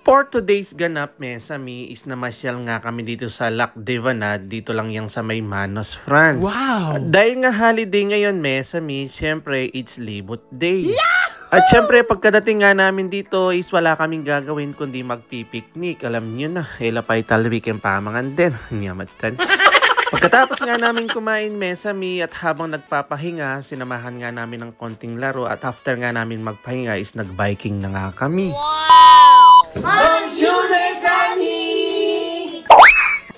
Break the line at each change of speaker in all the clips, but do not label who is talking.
For today's ganap, Mesami, is namasyal nga kami dito sa Lac de Vanad, dito lang yang sa may Manos, France.
Wow!
At dahil nga holiday ngayon, Mesami, syempre, it's Libot Day. At syempre, pagkadating nga namin dito is wala kaming gagawin kundi magpipiknik. Alam nyo na, ilapay talwik yung pamangan din. Nyamatan. Pagkatapos nga namin kumain, Mesami, at habang nagpapahinga, sinamahan nga namin ng konting laro. At after nga namin magpahinga is nag-biking na nga kami.
Bonjour, mes amis!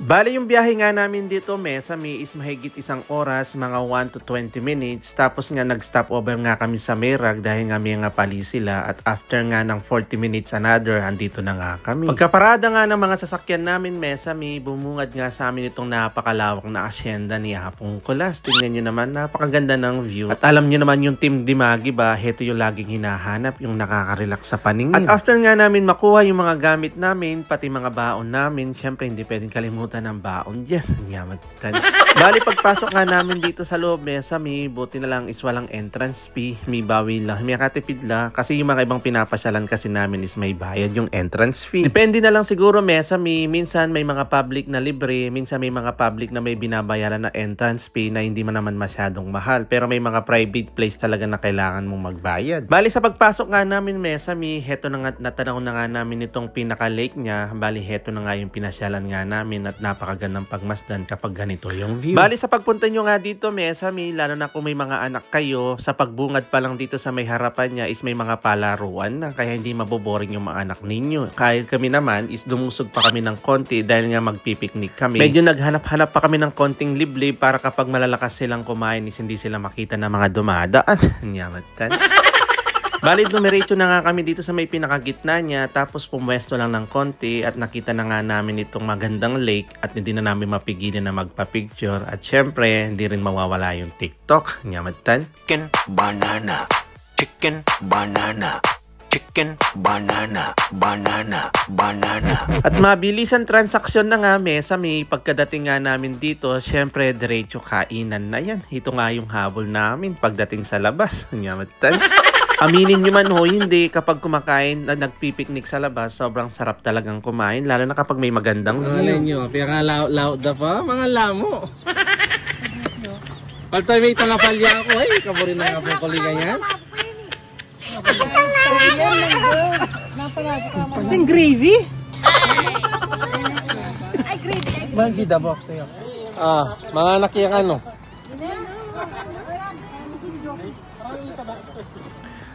Bali yung biyahe nga namin dito, Mesami, is mahigit 1 oras, mga 1 to 20 minutes. Tapos nga nag-stop over nga kami sa Merag dahil nga may nga pali sila. At after nga ng 40 minutes another, andito na nga kami. Pagkaparada nga ng mga sasakyan namin, Mesami, bumungad nga sa amin itong napakalawak na asyenda ni Apong Kulas. Tingnan nyo naman, napakaganda ng view. At alam nyo naman yung Team Dimagi ba, heto yung laging hinahanap, yung nakaka-relax sa paningin. At after nga namin makuha yung mga gamit namin, pati mga baon namin, syempre hindi pwedeng kalimutan ng baon dyan. Nyamatan. Bali, pagpasok nga namin dito sa loob, Mesami, buti na lang is walang entrance fee. May bawi lang, may katipid lang. Kasi yung mga ibang pinapasyalan kasi namin is may bayad yung entrance fee. Depende na lang siguro, Mesami. Minsan may mga public na libre, minsan may mga public na may binabayaran na entrance fee na hindi man naman masyadong mahal. Pero may mga private place talaga na kailangan mong magbayad. Bali, sa pagpasok nga namin, Mesami, heto na nga, natanaw na nga namin itong pinaka-lake niya. Bali, heto na nga yung pinasyalan nga namin at napakagandang pagmasdan kapag ganito yung view. Bali, sa pagpunta nyo nga dito, Mesami, lalo na kung may mga anak kayo, sa pagbungad pa lang dito sa may harapan niya is may mga palaruan na kaya hindi maboboring yung mga anak ninyo. Kahit kami naman is dumusog pa kami ng konti dahil nga magpipiknik kami. Medyo naghanap-hanap pa kami ng konting liblib para kapag malalakas silang kumain is hindi sila makita ng mga dumadaan. Nyamatan. Bali, dumiretso na nga kami dito sa may pinakagitna niya, tapos pumwesto lang ng konti at nakita na nga namin itong magandang lake at hindi na namin mapigilan na magpa-picture at syempre hindi rin mawawala yung TikTok. Nyamatan.
Chicken, banana. Chicken, banana. Chicken, banana. Banana, banana.
At mabilisan transaksyon na nga, Mesami, pagkadating nga namin dito, syempre diretso kainan na yan. Ito nga yung habol namin pagdating sa labas. Nyamatan. Aminin nyo man ho, hindi kapag kumakain na nagpipiknik sa labas, sobrang sarap talagang kumain, lalo na kapag may magandang view.
Alin nyo, piyaka laot da pa, mga lamo. Paltoy may tangapalya ako, ay, kaburin na nga pong kuligan yan.
Kasing gravy?
Ay, gravy. Bandi da bok to yan. Mga anak yung ano.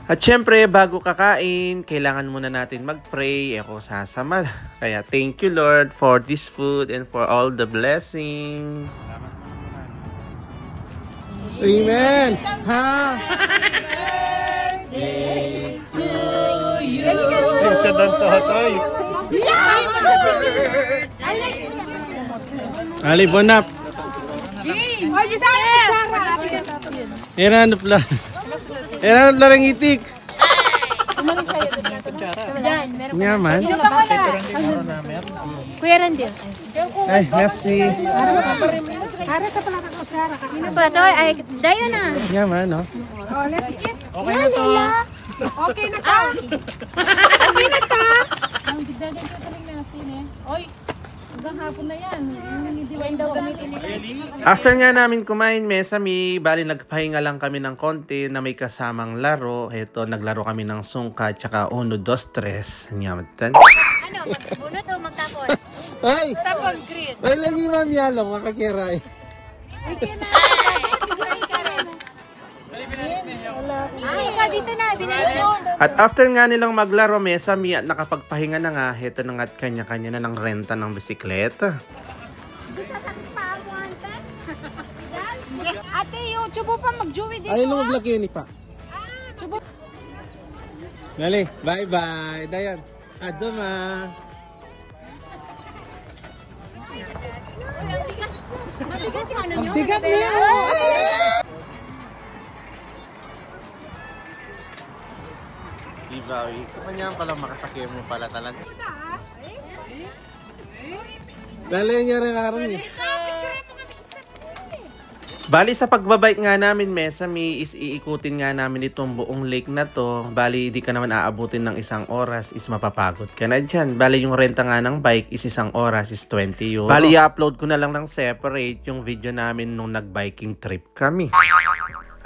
At syempre, bago kakain, kailangan muna natin mag-pray. Ako sasama. Kaya thank you, Lord, for this food and for all the blessings.
Amen! Ha?
Siya doon totoy.
Ali, bonap. Iranap lang. Iranap lang ang itik. Nyaman.
Kuya Randil.
Ay, merci.
Harap ka pala kakasara. Ano ba ito? Ay, dayo na.
Nyaman, no?
Okay na to. Okay na ka. Okay na ka. Ang bidagan ka taling nasin eh. Oy, hanggang hapon na yan. Hindi daw gamitin nila.
After nga namin kumain, Mesami, bali nagpahinga lang kami ng konti na may kasamang laro. Ito, naglaro kami ng sungka tsaka 1, 2, 3. Nyamatan.
Ano, bunot o magtapon?
Ay!
Tapon, grid.
Ay, lagi ma'am yalong, makakiray.
Ay, kina. Ay, dito na. Binalik mo.
At after nga nilang maglaro, Mesami, at nakapagpahinga na nga, heto na nga at kanya-kanya na ng renta ng bisikleta.
Ate, yung chubo pa mag-joey dito.
Ay, lumablag yun pa.
Chubo.
Dali, bye-bye. Dayan. Aduma.
Mabigat yung ano nyo?
Bigat niya.
Ibawi. Kapanyan pala makasakyan mo pala talaga.
Dali niya rin karoon niya.
Bali sa pagbabike nga namin, Mesami, is iikutin nga namin itong buong lake na to. Bali di ka naman aabutin ng 1 oras, is mapapagod ka na dyan. Bali yung renta nga ng bike is 1 oras is 20 euro. Bali i-upload ko na lang ng separate yung video namin nung nag-biking trip kami.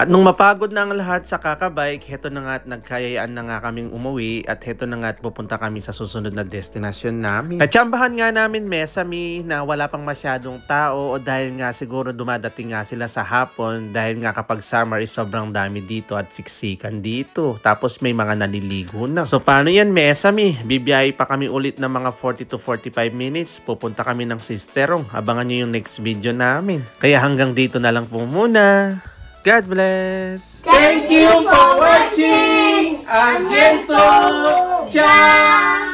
At nung mapagod na ang lahat sa kakabike, heto na nga at nagkayayaan na nga kaming umuwi at heto na nga at pupunta kami sa susunod na destinasyon namin. Natsambahan nga namin, Mesami, na wala pang masyadong tao o dahil nga siguro dumadating nga sila sa hapon dahil nga kapag summer is sobrang dami dito at siksikan dito. Tapos may mga naliligo na. So paano yan, Mesami? Bibiyahe pa kami ulit ng mga 40 to 45 minutes. Pupunta kami ng Sisterong. Abangan nyo yung next video namin. Kaya hanggang dito na lang po muna. God bless!
Thank you for watching! Again to Ciao!